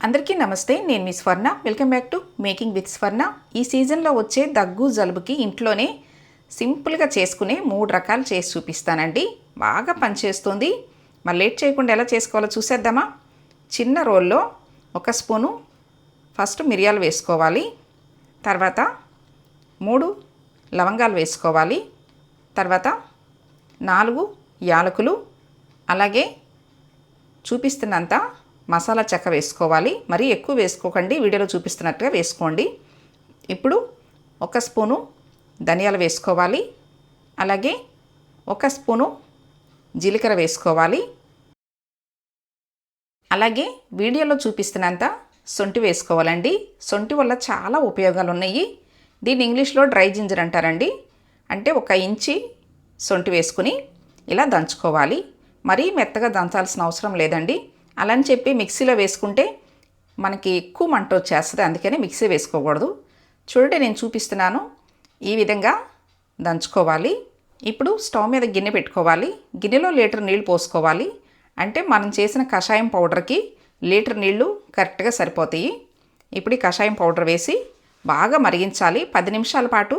అందరికీ నమస్తే. నేను మీ స్వర్ణ. Welcome back to making with స్వర్ణ. ఈ సీజన్లో వచ్చే దగ్గు జలుబుకి ఇంట్లోనే సింపుల్గా చేసుకునే 3 రకాలు చేసి చూపిస్తానండి. బాగా పనిచేస్తుంది. మరి లేట్ చేయకుండా ఎలా చేసుకోవాలో చూసేద్దామా. చిన్న రోల్లో 1 స్పూను ఫస్ట్ మిరియాలు వేసుకోవాలి. తర్వాత 3 లవంగాలు వేసుకోవాలి. తర్వాత 4 యాలకులు, అలాగే చూపిస్తున్నంత మసాలా చెక్క వేసుకోవాలి. మరీ ఎక్కువ వేసుకోకండి, వీడియోలో చూపిస్తున్నట్టుగా వేసుకోండి. ఇప్పుడు 1 స్పూను ధనియాలు వేసుకోవాలి. అలాగే 1 స్పూను జీలకర్ర వేసుకోవాలి. అలాగే వీడియోలో చూపిస్తున్నంత సొంటి వేసుకోవాలండి. సొంటి వల్ల చాలా ఉపయోగాలు ఉన్నాయి. దీన్ని ఇంగ్లీష్లో డ్రై జింజర్ అంటారండి. అంటే 1 ఇంచి సొంటి వేసుకుని ఇలా దంచుకోవాలి. మరీ మెత్తగా దంచాల్సిన అవసరం లేదండి. అలా అని చెప్పి మిక్సీలో వేసుకుంటే మనకి ఎక్కువ మంట వచ్చేస్తుంది, అందుకని మిక్సీ వేసుకోకూడదు. చూడండి, నేను చూపిస్తున్నాను. ఈ విధంగా దంచుకోవాలి. ఇప్పుడు స్టవ్ మీద గిన్నె పెట్టుకోవాలి. గిన్నెలో లీటర్ నీళ్ళు పోసుకోవాలి. అంటే మనం చేసిన కషాయం పౌడర్కి లీటర్ నీళ్ళు కరెక్ట్గా సరిపోతాయి. ఇప్పుడు ఈ కషాయం పౌడర్ వేసి బాగా మరిగించాలి. 10 నిమిషాల పాటు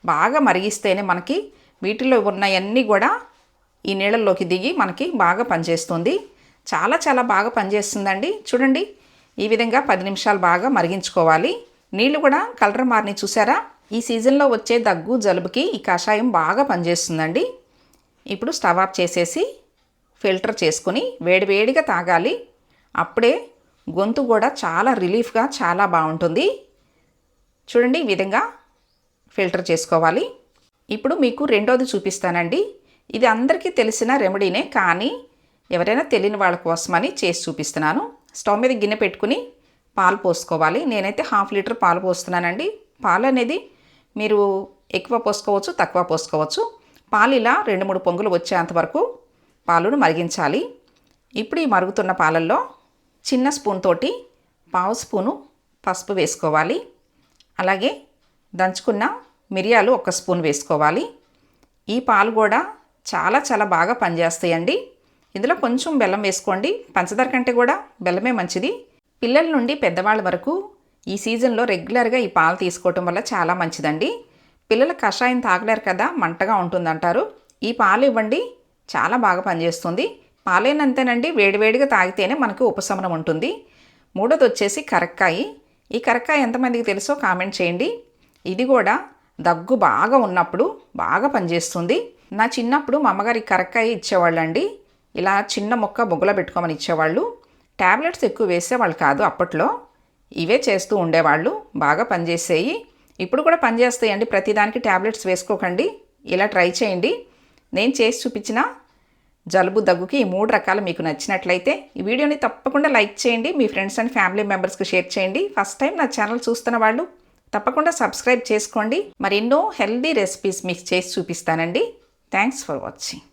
బాగా మరిగిస్తేనే మనకి వీటిలో ఉన్నవన్నీ కూడా ఈ నీళ్ళల్లోకి దిగి మనకి బాగా పనిచేస్తుంది. చాలా బాగా పనిచేస్తుందండి. చూడండి, ఈ విధంగా 10 నిమిషాలు బాగా మరిగించుకోవాలి. నీళ్ళు కూడా కలర్ మారిని చూసారా. ఈ సీజన్లో వచ్చే దగ్గు జలుబుకి ఈ కషాయం బాగా పనిచేస్తుందండి. ఇప్పుడు స్టవ్ ఆఫ్ చేసేసి ఫిల్టర్ చేసుకుని వేడివేడిగా తాగాలి. అప్పుడే గొంతు కూడా చాలా రిలీఫ్గా చాలా బాగుంటుంది. చూడండి, ఈ విధంగా ఫిల్టర్ చేసుకోవాలి. ఇప్పుడు మీకు రెండోది చూపిస్తానండి. ఇది అందరికీ తెలిసిన రెమెడీనే, కానీ ఎవరైనా తెలియని వాళ్ళ కోసమని చేసి చూపిస్తున్నాను. స్టవ్ మీద గిన్నె పెట్టుకుని పాలు పోసుకోవాలి. నేనైతే 1/2 లీటర్ పాలు పోస్తున్నానండి. పాలు అనేది మీరు ఎక్కువ పోసుకోవచ్చు, తక్కువ పోసుకోవచ్చు. పాలు ఇలా 2-3 పొంగులు వచ్చేంత వరకు పాలును మరిగించాలి. ఇప్పుడు ఈ మరుగుతున్న పాలల్లో చిన్న స్పూన్ తోటి 1/2 స్పూను పసుపు వేసుకోవాలి. అలాగే దంచుకున్న మిరియాలు 1 స్పూన్ వేసుకోవాలి. ఈ పాలు కూడా చాలా బాగా పనిచేస్తాయండి. ఇందులో కొంచెం బెల్లం వేసుకోండి. పంచదార కంటే కూడా బెల్లమే మంచిది. పిల్లల నుండి పెద్దవాళ్ళ వరకు ఈ సీజన్లో రెగ్యులర్గా ఈ పాలు తీసుకోవటం వల్ల చాలా మంచిదండి. పిల్లల కషాయం తాగలేరు కదా, మంటగా ఉంటుందంటారు. ఈ పాలు ఇవ్వండి, చాలా బాగా పనిచేస్తుంది. పాలేనంతేనండి, వేడివేడిగా తాగితేనే మనకు ఉపశమనం ఉంటుంది. మూడోది వచ్చేసి కరక్కాయ. ఈ కరక్కాయ ఎంతమందికి తెలుసో కామెంట్ చేయండి. ఇది కూడా దగ్గు బాగా ఉన్నప్పుడు బాగా పనిచేస్తుంది. నా చిన్నప్పుడు మా అమ్మగారు ఈ కరక్కాయ ఇచ్చేవాళ్ళండి. ఇలా చిన్న ముక్క బొగ్గులో పెట్టుకోమని ఇచ్చేవాళ్ళు. ట్యాబ్లెట్స్ ఎక్కువ వేసేవాళ్ళు కాదు అప్పట్లో. ఇవే చేస్తూ ఉండేవాళ్ళు. బాగా పనిచేసేవి. ఇప్పుడు కూడా పనిచేస్తాయండి. ప్రతిదానికి ట్యాబ్లెట్స్ వేసుకోకండి. ఇలా ట్రై చేయండి. నేను చేసి చూపించిన జలుబు దగ్గుకి ఈ 3 రకాలు మీకు నచ్చినట్లయితే ఈ వీడియోని తప్పకుండా లైక్ చేయండి. మీ ఫ్రెండ్స్ అండ్ ఫ్యామిలీ మెంబర్స్కి షేర్ చేయండి. ఫస్ట్ టైం నా ఛానల్ చూస్తున్న వాళ్ళు తప్పకుండా సబ్స్క్రైబ్ చేసుకోండి. మరెన్నో హెల్దీ రెసిపీస్ మీకు చేసి చూపిస్తానండి. Thanks for watching.